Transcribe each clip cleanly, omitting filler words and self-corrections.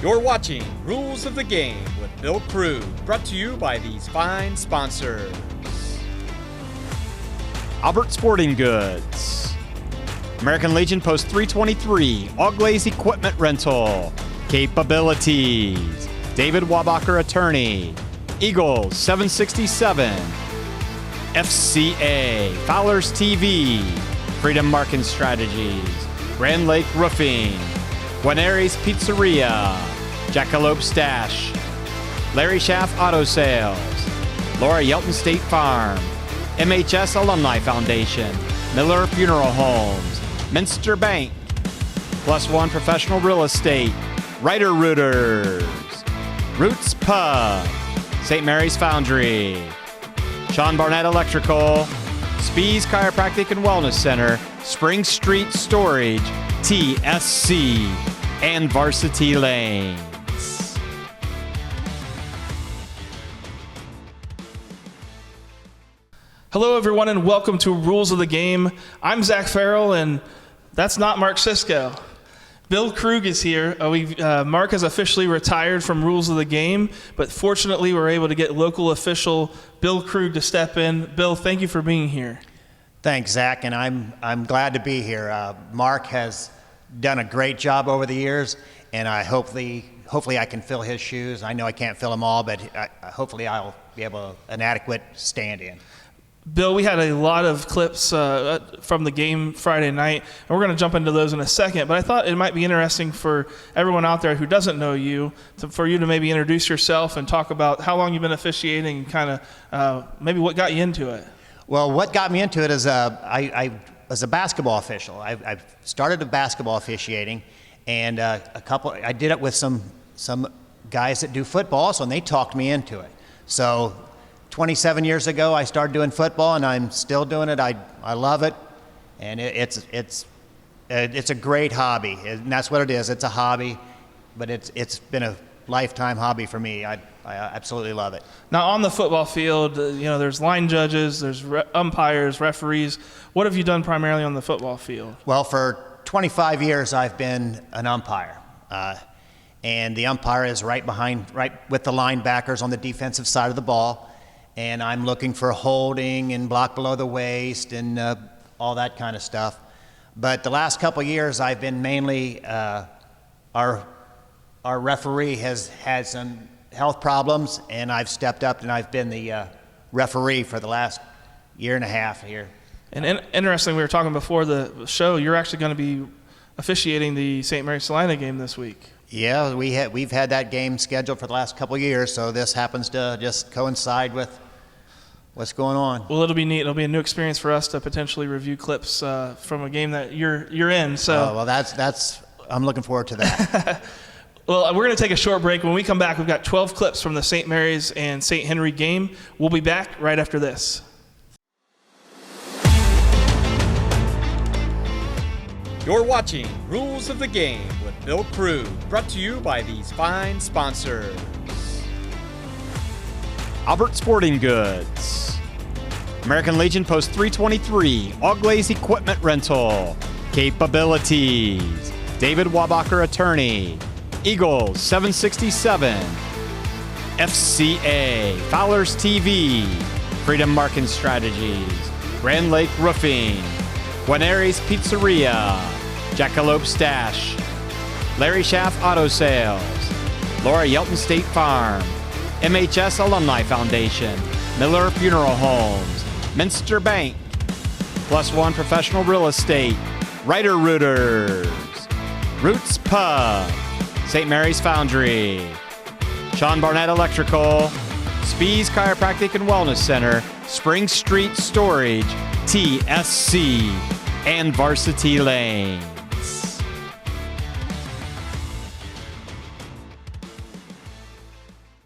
You're watching Rules of the Game with Bill Krug, brought to you by these fine sponsors. Albert Sporting Goods, American Legion Post 323, Auglaze Equipment Rental, Capabilities, David Wabacher Attorney, Eagles 767, FCA, Fowler's TV, Freedom Marketing Strategies, Grand Lake Roofing, Guarneri's Pizzeria, Jackalope Stash, Larry Schaff Auto Sales, Laura Yelton State Farm, MHS Alumni Foundation, Miller Funeral Homes, Minster Bank, Plus One Professional Real Estate, Rooters, Roots Pub, St. Mary's Foundry, Sean Barnett Electrical, Spees Chiropractic and Wellness Center, Spring Street Storage, TSC, and Varsity Lanes. Hello, everyone, and welcome to Rules of the Game. I'm Zach Ferrall, and that's not Mark Sisko. Bill Krug is here. Mark has officially retired from Rules of the Game, but fortunately, we're able to get local official Bill Krug to step in. Bill, thank you for being here. Thanks, Zach, and I'm glad to be here. Mark has done a great job over the years, and hopefully I can fill his shoes. I know I can't fill them all, but hopefully I'll be able an adequate stand-in. Bill, we had a lot of clips from the game Friday night, and we're going to jump into those in a second, but I thought it might be interesting for everyone out there who doesn't know you, for you to maybe introduce yourself and talk about how long you've been officiating and kind of maybe what got you into it. Well, what got me into it is I was a basketball official. I started with basketball officiating, and I did it with some guys that do football, so and they talked me into it. So 27 years ago, I started doing football, and I'm still doing it. I love it, and it's a great hobby, and that's what it is. It's a hobby, but it's been a lifetime hobby for me. I absolutely love it. Now, on the football field, there's line judges, there's umpires, referees. What have you done primarily on the football field? Well, for 25 years, I've been an umpire. And the umpire is right with the linebackers on the defensive side of the ball. And I'm looking for holding and block below the waist and all that kind of stuff. But the last couple of years, I've been mainly, our referee has had some health problems, and I've stepped up and I've been the referee for the last year and a half here. And interesting, we were talking before the show, you're actually going to be officiating the St. Mary's Salina game this week. Yeah, we've had that game scheduled for the last couple of years, so this happens to just coincide with what's going on. Well, it'll be neat. It'll be a new experience for us to potentially review clips from a game that you're in. So, well, that's I'm looking forward to that. Well, we're going to take a short break. When we come back, we've got 12 clips from the St. Mary's and St. Henry game. We'll be back right after this. You're watching Rules of the Game with Bill Krug, brought to you by these fine sponsors. Albert Sporting Goods, American Legion Post 323, Auglaze Equipment Rental, Capabilities, David Wabacher Attorney, Eagles 767, FCA, Fowler's TV, Freedom Marketing Strategies, Grand Lake Roofing, Guarneri's Pizzeria, Jackalope Stash, Larry Schaff Auto Sales, Laura Yelton State Farm, MHS Alumni Foundation, Miller Funeral Homes, Minster Bank, Plus One Professional Real Estate, Rooters, Roots Pub, St. Mary's Foundry, Sean Barnett Electrical, Spees Chiropractic and Wellness Center, Spring Street Storage, TSC, and Varsity Lanes.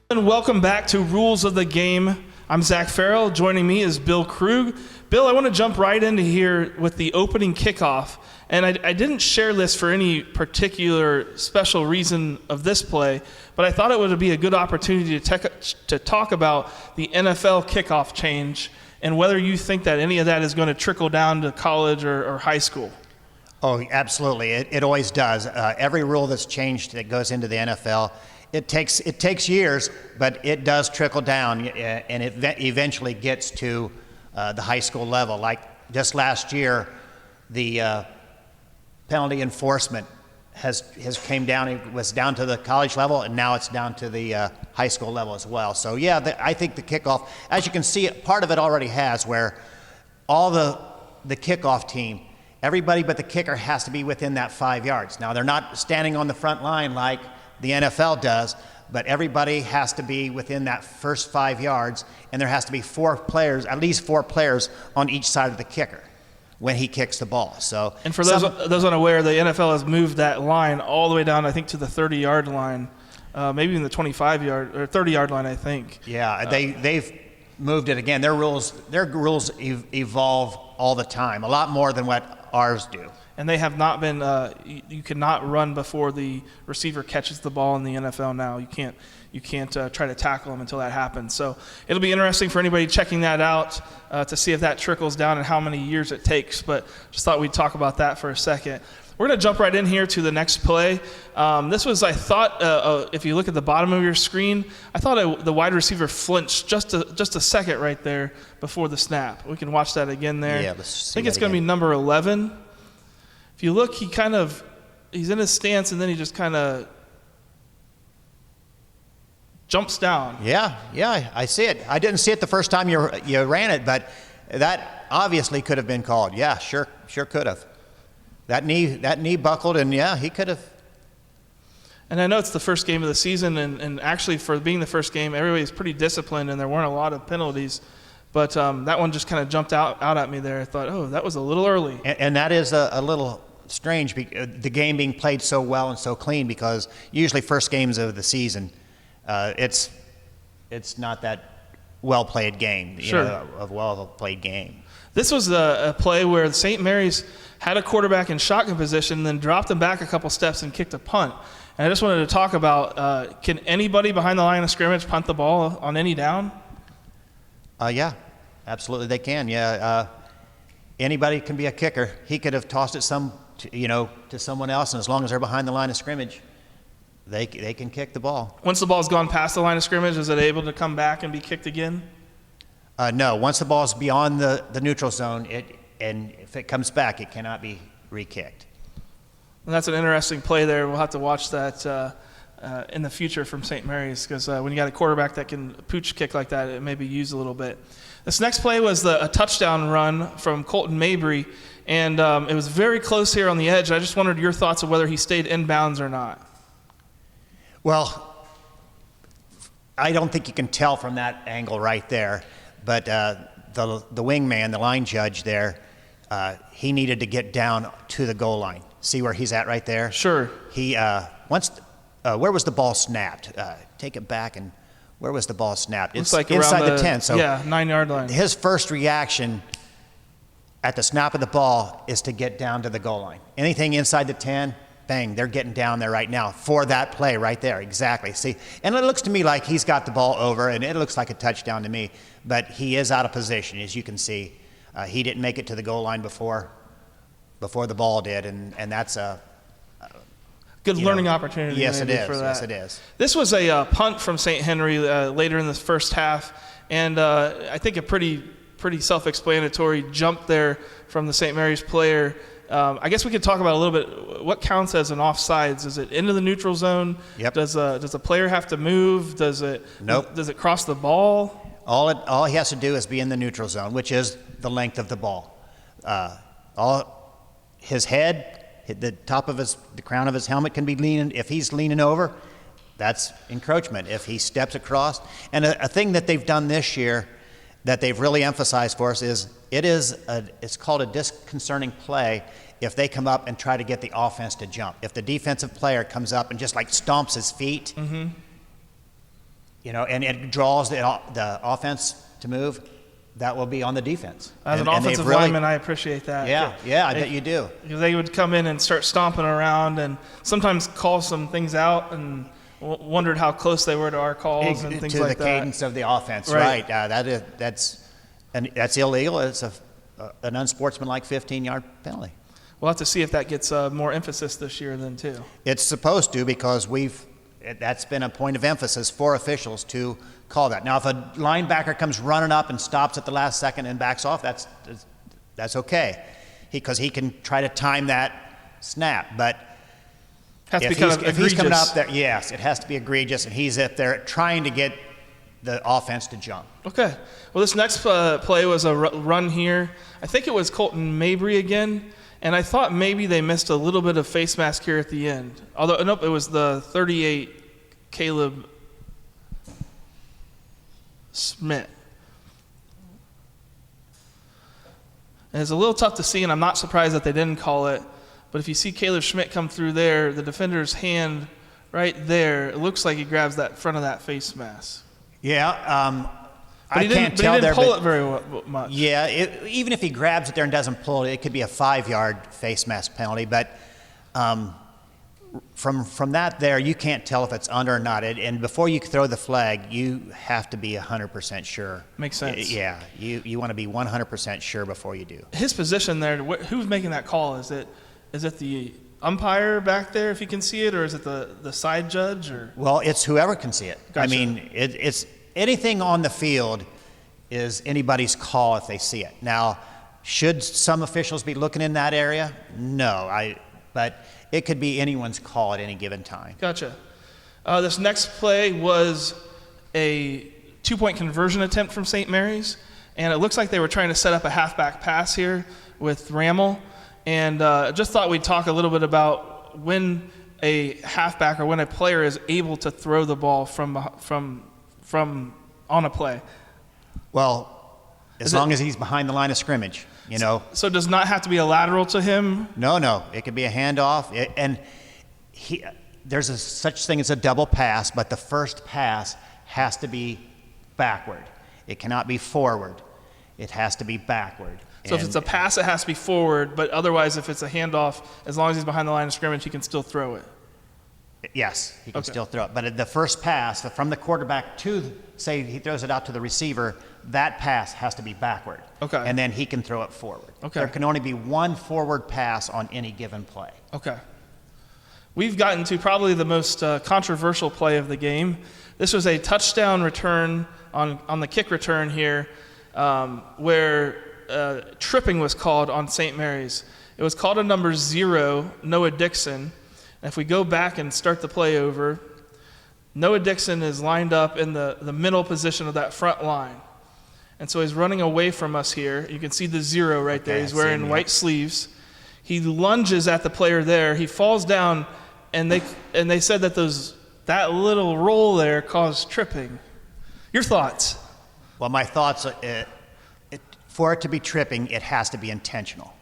And welcome back to Rules of the Game. I'm Zach Ferrall. Joining me is Bill Krug. Bill, I want to jump right into here with the opening kickoff. And I didn't share this for any particular special reason of this play, but I thought it would be a good opportunity to talk about the NFL kickoff change and whether you think that any of that is going to trickle down to college or high school. Oh, absolutely. It always does. Every rule that's changed that goes into the NFL, it takes years, but it does trickle down, and it eventually gets to the high school level. Like just last year, the penalty enforcement has came down. It was down to the college level, and now it's down to the high school level as well. So yeah, I think the kickoff, as you can see, part of it already has, where all the kickoff team, everybody but the kicker has to be within that 5 yards. Now, they're not standing on the front line like the NFL does, but everybody has to be within that first 5 yards, and there has to be at least four players on each side of the kicker when he kicks the ball. So, and for those unaware, the NFL has moved that line all the way down, I think, to the 30-yard line, maybe even the 25-yard or 30-yard line, I think. Yeah, they've moved it again. Their rules evolve all the time, a lot more than what ours do. And they have not been, you cannot run before the receiver catches the ball in the NFL now. You can't try to tackle him until that happens. So it'll be interesting for anybody checking that out to see if that trickles down and how many years it takes. But just thought we'd talk about that for a second. We're going to jump right in here to the next play. This was, I thought, if you look at the bottom of your screen, I thought the wide receiver flinched just a second right there before the snap. We can watch that again there. Yeah, let's see. I think it's going to be number 11. If you look, he's in his stance, and then he just kind of jumps down. Yeah, I see it. I didn't see it the first time you ran it, but that obviously could have been called. Yeah, sure could have. That knee buckled, and yeah, he could have. And I know it's the first game of the season, and actually for being the first game, everybody's pretty disciplined, and there weren't a lot of penalties. But that one just kind of jumped out at me there. I thought, oh, that was a little early. And that is a little strange, the game being played so well and so clean, because usually first games of the season, it's not that well-played game, a well-played game. This was a play where St. Mary's had a quarterback in shotgun position, then dropped him back a couple steps and kicked a punt. And I just wanted to talk about, can anybody behind the line of scrimmage punt the ball on any down? Yeah, absolutely they can. Yeah, anybody can be a kicker. He could have tossed it to someone else, and as long as they're behind the line of scrimmage, they can kick the ball. Once the ball's gone past the line of scrimmage, is it able to come back and be kicked again? No, once the ball's beyond the neutral zone, and if it comes back, it cannot be re-kicked. And that's an interesting play there. We'll have to watch that in the future from St. Mary's, because when you got a quarterback that can pooch kick like that, it may be used a little bit. This next play was a touchdown run from Colton Mabry, and it was very close here on the edge. I just wondered your thoughts of whether he stayed inbounds or not. Well, I don't think you can tell from that angle right there, but the wingman, the line judge there, he needed to get down to the goal line. See where he's at right there? Sure. He where was the ball snapped? Take it back, and where was the ball snapped? It's like inside the 10. So yeah, 9-yard line. His first reaction at the snap of the ball is to get down to the goal line. Anything inside the 10, bang, they're getting down there right now for that play right there. Exactly. See, and it looks to me like he's got the ball over, and it looks like a touchdown to me, but he is out of position, as you can see. He didn't make it to the goal line before the ball did, and that's a good learning opportunity. Yes, it is. For that. Yes, it is. This was a punt from St. Henry later in the first half, and I think a pretty self-explanatory jump there from the St. Mary's player. I guess we could talk about a little bit what counts as an offsides. Is it into the neutral zone? Yep. Does a player have to move? Nope. Does it cross the ball? All he has to do is be in the neutral zone, which is the length of the ball. His head, the crown of his helmet can be leaning. If he's leaning over, that's encroachment. If he steps across, and a thing that they've done this year that they've really emphasized for us is it's called a disconcerting play if they come up and try to get the offense to jump. If the defensive player comes up and just like stomps his feet, and it draws the offense to move, that will be on the defense. As an offensive lineman, I appreciate that. Yeah, I bet you do. Because they would come in and start stomping around and sometimes call some things out and wondered how close they were to our calls and things like that. To the cadence of the offense, right. That's illegal. It's an unsportsmanlike 15-yard penalty. We'll have to see if that gets more emphasis this year then too. It's supposed to, because that's been a point of emphasis for officials to call that. Now, if a linebacker comes running up and stops at the last second and backs off, that's okay, because he can try to time that snap. But if he's coming up there, yes, it has to be egregious, and he's up there trying to get the offense to jump. Okay. Well, this next play was a run here. I think it was Colton Mabry again, and I thought maybe they missed a little bit of face mask here at the end. Although, nope, it was the 38, Caleb Smith. And it's a little tough to see, and I'm not surprised that they didn't call it. But if you see Caleb Schmidt come through there, the defender's hand right there, it looks like he grabs that front of that face mask. Yeah, but he didn't pull it very much. Yeah, even if he grabs it there and doesn't pull it, it could be a 5-yard face mask penalty. But from that there, you can't tell if it's under or not. And before you throw the flag, you have to be 100% sure. Makes sense. Yeah, you want to be 100% sure before you do. His position there, who's making that call? Is it the umpire back there, if you can see it, or is it the side judge? Or? Well, it's whoever can see it. Gotcha. I mean, it's anything on the field is anybody's call if they see it. Now, should some officials be looking in that area? No, but it could be anyone's call at any given time. Gotcha. This next play was a 2-point conversion attempt from St. Mary's, and it looks like they were trying to set up a halfback pass here with Rammel. And just thought we'd talk a little bit about when a halfback or when a player is able to throw the ball from on a play. Well, as long as he's behind the line of scrimmage, you know. So it does not have to be a lateral to him? No. It could be a handoff. There's such thing as a double pass, but the first pass has to be backward. It cannot be forward. It has to be backward. So if it's a pass, it has to be forward, but otherwise, if it's a handoff, as long as he's behind the line of scrimmage, he can still throw it. Yes, he can still throw it. But the first pass, from the quarterback to, say he throws it out to the receiver, that pass has to be backward. Okay. And then he can throw it forward. Okay. There can only be one forward pass on any given play. Okay. We've gotten to probably the most controversial play of the game. This was a touchdown return on the kick return here, where tripping was called on St. Mary's. It was called on number 0, Noah Dixon. And if we go back and start the play over, Noah Dixon is lined up in the middle position of that front line. And so he's running away from us here. You can see the 0 right there. He's wearing white sleeves. He lunges at the player there. He falls down, and they said that little roll there caused tripping. Your thoughts? Well, my thoughts, for it to be tripping, it has to be intentional.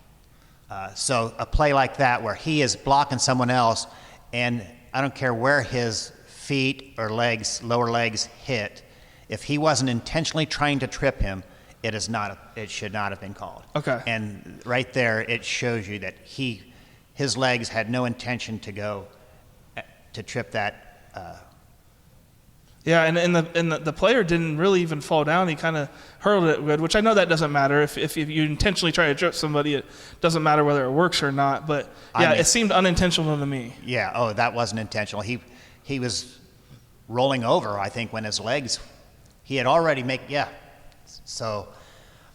So a play like that where he is blocking someone else, and I don't care where his feet or legs, lower legs hit, if he wasn't intentionally trying to trip him, it should not have been called. Okay. And right there, it shows you that his legs had no intention to trip that. Yeah, and the player didn't really even fall down. He kind of hurled it good, which I know that doesn't matter. If you intentionally try to trip somebody, it doesn't matter whether it works or not. But yeah, it seemed unintentional to me. Yeah. That wasn't intentional. He was rolling over, I think, when his legs. He had already So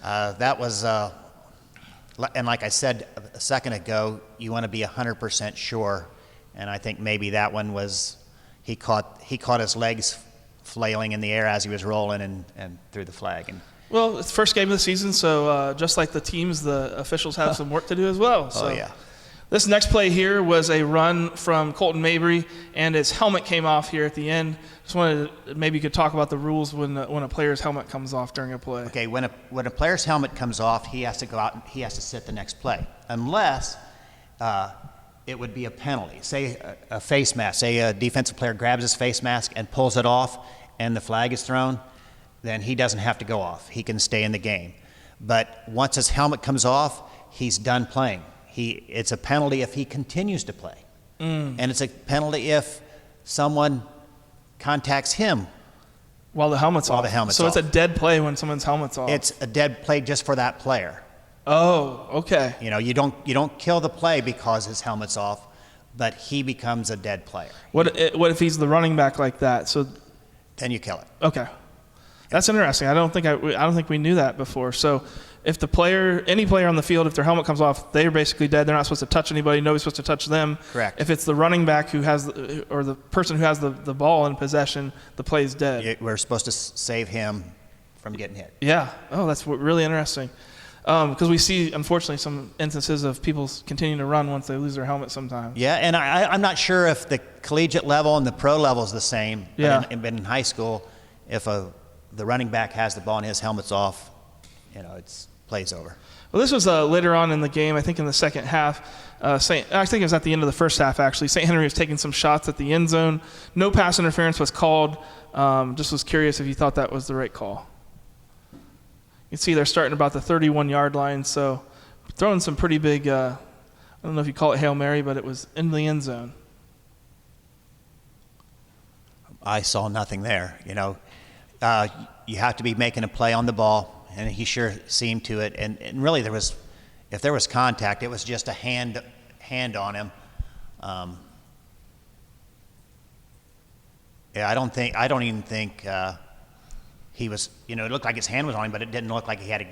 that was. And like I said a second ago, you want to be 100% sure. And I think maybe that one was he caught his legs flailing in the air as he was rolling and threw the flag. Well, it's the first game of the season, so just like the teams, the officials have some work to do as well. So. Oh, yeah. This next play here was a run from Colton Mabry, and his helmet came off here at the end. Just wanted to, maybe you could talk about the rules when a player's helmet comes off during a play. Okay, when a player's helmet comes off, he has to go out and he has to sit the next play, unless it would be a penalty. Say a face mask. Say a defensive player grabs his face mask and pulls it off, and the flag is thrown, then he doesn't have to go off. He can stay in the game. But once his helmet comes off, he's done playing. It's a penalty if he continues to play. And it's a penalty if someone contacts him while the helmet's off. The helmet's so off. It's a dead play when someone's helmet's off. It's a dead play just for that player. Oh, okay. You don't kill the play because his helmet's off, but he becomes a dead player. What if he's the running back like that? So then you kill it. Okay, that's interesting. I don't think we knew that before. So if any player on the field, if their helmet comes off, they're basically dead. They're not supposed to touch anybody. Nobody's supposed to touch them. Correct. If it's the running back or the person who has the ball in possession, the play's dead. We're supposed to save him from getting hit. Yeah. Oh, that's really interesting. Because we see, unfortunately, some instances of people continuing to run once they lose their helmet sometimes. Yeah, and I'm not sure if the collegiate level and the pro level is the same. Yeah. But in high school, if the running back has the ball and his helmet's off, it's plays over. Well, this was later on in the game, I think in the second half. I think it was at the end of the first half, actually. St. Henry was taking some shots at the end zone. No pass interference was called. Just was curious if you thought that was the right call. You can see they're starting about the 31-yard line, so throwing some pretty big, I don't know if you call it Hail Mary, but it was in the end zone. I saw nothing there. You have to be making a play on the ball, and he sure seemed to it. And really, if there was contact, it was just a hand on him. I don't even think he was. It looked like his hand was on him, but it didn't look like he had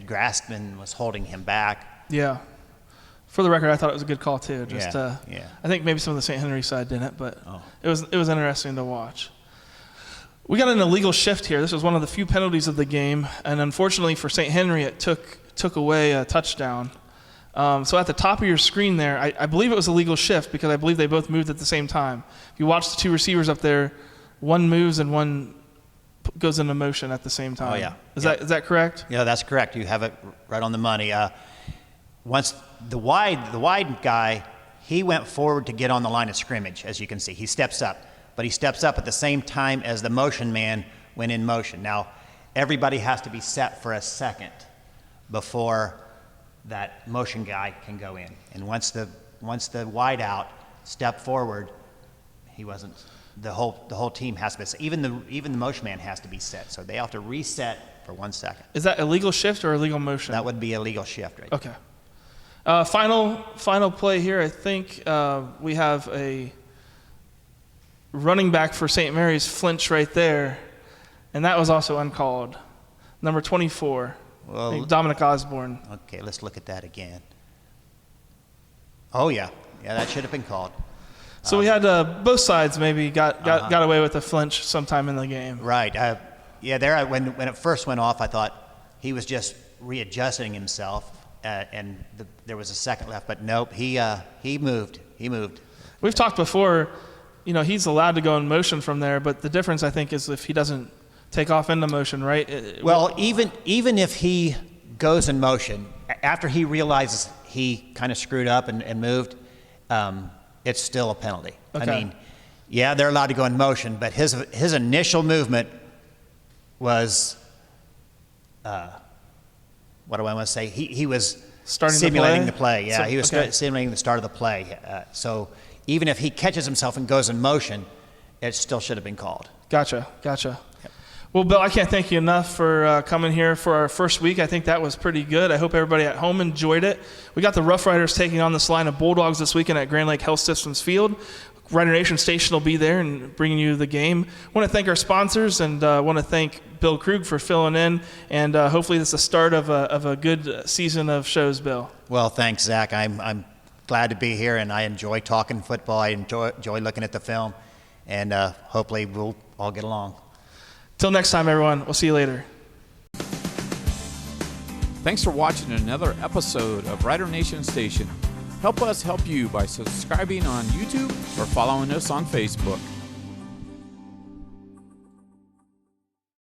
grasped and was holding him back. Yeah. For the record, I thought it was a good call too. Yeah. I think maybe some of the St. Henry side didn't, but it was interesting to watch. We got an illegal shift here. This was one of the few penalties of the game, and unfortunately for St. Henry, it took away a touchdown. So at the top of your screen there, I believe it was a legal shift because I believe they both moved at the same time. If you watch the two receivers up there, one moves and one goes into motion at the same time. Oh yeah. Is that correct? Yeah, that's correct. You have it right on the money. Once the wide guy, he went forward to get on the line of scrimmage, as you can see. He steps up. But he steps up at the same time as the motion man went in motion. Now, everybody has to be set for a second before that motion guy can go in. And once the wide out stepped forward, he wasn't. The whole team has to be set. Even the motion man has to be set. So they have to reset for 1 second. Is that a legal shift or a legal motion? That would be a legal shift, right? Okay. Final play here. I think we have a running back for St. Mary's flinch right there, and that was also uncalled. Number 24, Dominic Osborne. Okay, let's look at that again. Oh yeah, that should have been called. So we had both sides maybe got away with a flinch sometime in the game. Right. When it first went off, I thought he was just readjusting himself, and there was a second left. But nope, he moved. We've talked before. He's allowed to go in motion from there, but the difference, I think, is if he doesn't take off into motion, right? Well, even if he goes in motion, after he realizes he kind of screwed up and moved, it's still a penalty. Okay. I mean, yeah, they're allowed to go in motion, but his initial movement was, what do I want to say? He was simulating the play. Yeah, he was simulating the start of the play. So even if he catches himself and goes in motion, it still should have been called. Gotcha. Yep. Well, Bill, I can't thank you enough for coming here for our first week. I think that was pretty good. I hope everybody at home enjoyed it. We got the Roughriders taking on this line of Bulldogs this weekend at Grand Lake Health Systems Field. Rider Nation Station will be there and bringing you the game. I want to thank our sponsors and want to thank Bill Krug for filling in. And hopefully this is the start of a good season of shows, Bill. Well, thanks, Zach. I'm glad to be here, and I enjoy talking football. I enjoy looking at the film, and hopefully we'll all get along. Till next time, everyone. We'll see you later. Thanks for watching another episode of Rider Nation Station. Help us help you by subscribing on YouTube or following us on Facebook.